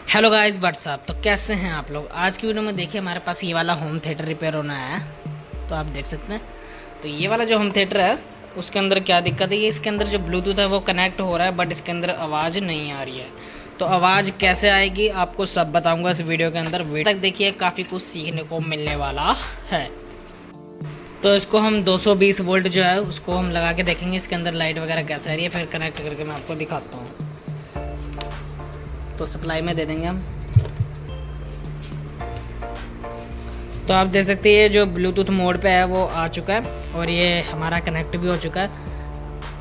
Hello guys what's up. तो कैसे हैं आप लोग। आज की वीडियो में देखिए हमारे पास ये वाला होम थिएटर रिपेयर होना है। तो आप देख सकते हैं। तो ये वाला जो होम थिएटर है उसके अंदर क्या दिक्कत है, ये इसके अंदर जो ब्लूटूथ है वो कनेक्ट हो रहा है बट इसके अंदर आवाज़ नहीं आ रही है। तो आवाज़ कैसे आएगी आपको सब बताऊँगा इस वीडियो के अंदर। वीडियो तक देखिए, काफ़ी कुछ सीखने को मिलने वाला है। तो इसको हम 220 वोल्ट जो है उसको हम लगा के देखेंगे इसके अंदर लाइट वगैरह कैसे आ रही है, फिर कनेक्ट करके मैं आपको दिखाता हूँ। तो सप्लाई में दे देंगे हम। तो आप देख सकते हैं ये जो ब्लूटूथ मोड पे है वो आ चुका है और ये हमारा कनेक्ट भी हो चुका है।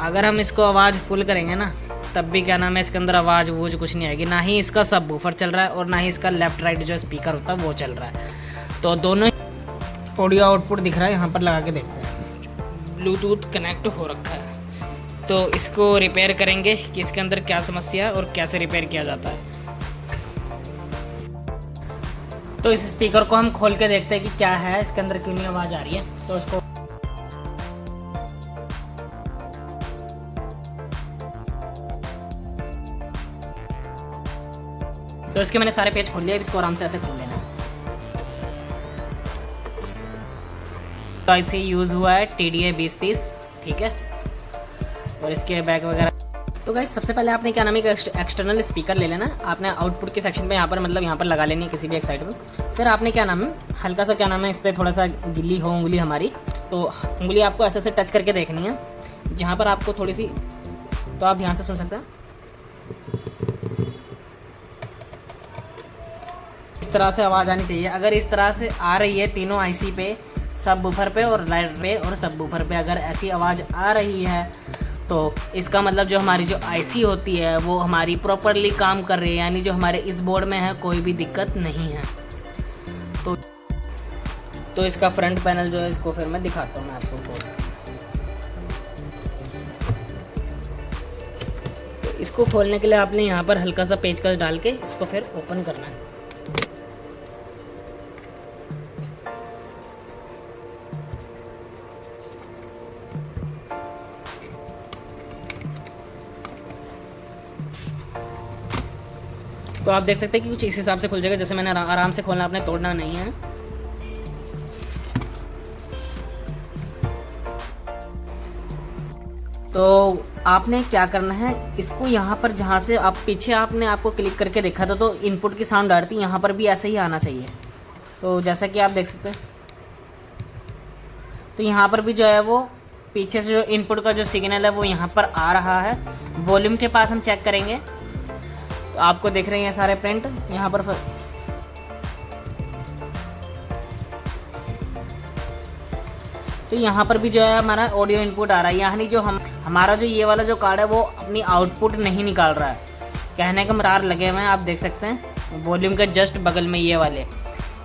अगर हम इसको आवाज़ फुल करेंगे ना तब भी क्या नाम है इसके अंदर आवाज़ वो कुछ नहीं आएगी। ना ही इसका सब वूफर चल रहा है और ना ही इसका लेफ्ट राइट जो स्पीकर होता है वो चल रहा है। तो दोनों ऑडियो आउटपुट दिख रहा है। यहाँ पर लगा के देखते हैं। ब्लूटूथ कनेक्ट हो रखा है। तो इसको रिपेयर करेंगे कि इसके अंदर क्या समस्या है और कैसे रिपेयर किया जाता है। तो इस स्पीकर को हम खोल के देखते हैं कि क्या है इसके अंदर, क्यों नहीं आवाज़ आ रही है। तो इसको इसके मैंने सारे पेज खोल लिए। इसको आराम से ऐसे खोल लेना है। तो ऐसे यूज़ हुआ है TDA 2030, ठीक है। और इसके बैक वगैरह। तो गाइस सबसे पहले आपने क्या नाम है एक्सटर्नल स्पीकर ले लेना। आपने आउटपुट के सेक्शन पे यहाँ पर मतलब यहाँ पर लगा लेनी है किसी भी एक साइड पे। फिर आपने क्या नाम है हल्का सा क्या नाम है इस पर थोड़ा सा गिल्ली हो उंगली हमारी, तो उंगली आपको ऐसे टच करके देखनी है जहाँ पर आपको थोड़ी सी। तो आप ध्यान से सुन सकते हैं। इस तरह से आवाज़ आनी चाहिए। अगर इस तरह से आ रही है तीनों आईसी पे, सब बूफर पे और लाइट पे और सब बूफर पे, अगर ऐसी आवाज़ आ रही है तो इसका मतलब जो हमारी जो आईसी होती है वो हमारी प्रॉपरली काम कर रही है, यानी जो हमारे इस बोर्ड में है कोई भी दिक्कत नहीं है। तो इसका फ्रंट पैनल जो है इसको फिर मैं दिखाता हूँ मैं आपको बोर्ड। तो इसको खोलने के लिए आपने यहाँ पर हल्का सा पेचकस डाल के इसको फिर ओपन करना है। तो आप देख सकते हैं कि कुछ इस हिसाब से खुल जाएगा। जैसे मैंने आराम से खोलना, आपने तोड़ना नहीं है। तो आपने क्या करना है, इसको यहाँ पर जहाँ से आप पीछे आपने आपको क्लिक करके देखा था तो इनपुट की साउंड आ रही थी, यहाँ पर भी ऐसे ही आना चाहिए। तो जैसा कि आप देख सकते हैं, तो यहाँ पर भी जो है वो पीछे से जो इनपुट का जो सिग्नल है वो यहाँ पर आ रहा है। वॉल्यूम के पास हम चेक करेंगे तो आपको देख रहे हैं सारे प्रिंट यहाँ पर। तो यहाँ पर भी जो है हमारा ऑडियो इनपुट आ रहा है, यानी जो हमारा जो ये वाला जो कार्ड है वो अपनी आउटपुट नहीं निकाल रहा है। कहने का तार लगे हुए हैं, आप देख सकते हैं वॉल्यूम के जस्ट बगल में ये वाले।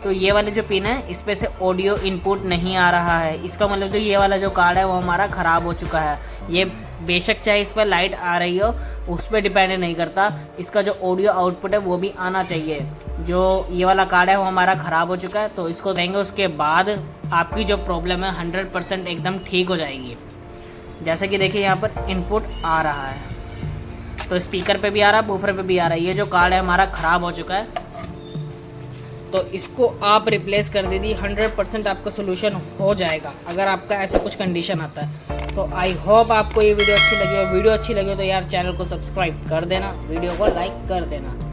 तो ये वाले जो पिन है इस पे से ऑडियो इनपुट नहीं आ रहा है। इसका मतलब जो ये वाला जो कार्ड है वो हमारा ख़राब हो चुका है। ये बेशक चाहे इस पर लाइट आ रही हो उस पर डिपेंड नहीं करता, इसका जो ऑडियो आउटपुट है वो भी आना चाहिए। जो ये वाला कार्ड है वो हमारा ख़राब हो चुका है। तो इसको देंगे, उसके बाद आपकी जो प्रॉब्लम है 100% एकदम ठीक हो जाएगी। जैसे कि देखिए यहाँ पर इनपुट आ रहा है, तो स्पीकर पे भी आ रहा है, बूफर पे भी आ रहा है। ये जो कार्ड है हमारा ख़राब हो चुका है। तो इसको आप रिप्लेस कर दीजिए, 100% आपका सोल्यूशन हो जाएगा अगर आपका ऐसा कुछ कंडीशन आता है। तो आई होप आपको ये वीडियो अच्छी लगी हो। वीडियो अच्छी लगी हो तो यार चैनल को सब्सक्राइब कर देना, वीडियो को लाइक कर देना।